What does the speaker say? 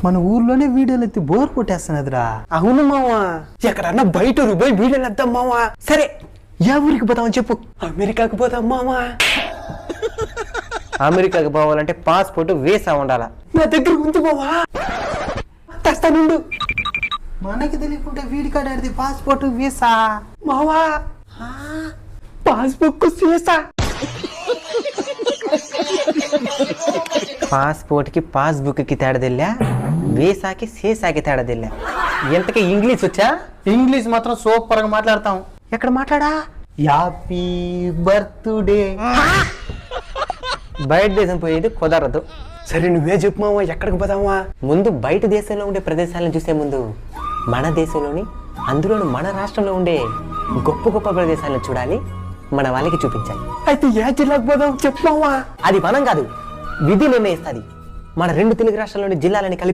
మన ఊర్లోనే వీడియోలు ఎత్తి బోర్ కొట్టేస్తున్నదిరా. అవును మావా, ఎక్కడన్నా బయట పోయి వీడియోలు వద్దాం మావా. సరే, ఏ ఊరికి పోతామని చెప్పు. అమెరికాకు పోతాం మావా. అమెరికాకి పోవాలంటే పాస్పోర్ట్ వీసా ఉండాలా. నా దగ్గర ఉంది మావా, తెస్తానుండు. మనకి తెలియకుంటే వీడి కాడేది పాస్పోర్ట్ వీసా. మావా, పాస్బుక్ వీసా. పాస్పోర్ట్ కి పాస్బుక్ కి తేడా తెల్లా, వీసాకి సీసాకి తేడా తెల్లా. ఎంతకి ఇంగ్లీష్ వచ్చా? ఇంగ్లీష్ మాత్రం సూపర్ గా మాట్లాడతాం. ఎక్కడ మాట్లాడా? Happy birthday. బయట దేశం పోయేది కుదరదు. సరే, నువ్వే చెప్పు మావా, ఎక్కడికి పోదామా? ముందు బయట దేశంలో ఉండే ప్రదేశాలను చూసే ముందు మన దేశంలోని, అందులోని మన రాష్ట్రంలో ఉండే గొప్ప గొప్ప ప్రదేశాలను చూడాలి, మన వాళ్ళకి చూపించాలి. అయితే ఏ జిల్లాకు పోదాం చెప్పు మావా. అది మనం కాదు, విధి నిర్ణయిస్తుంది. మన 2 తెలుగు రాష్ట్రాల్లోని జిల్లాలని కలిపి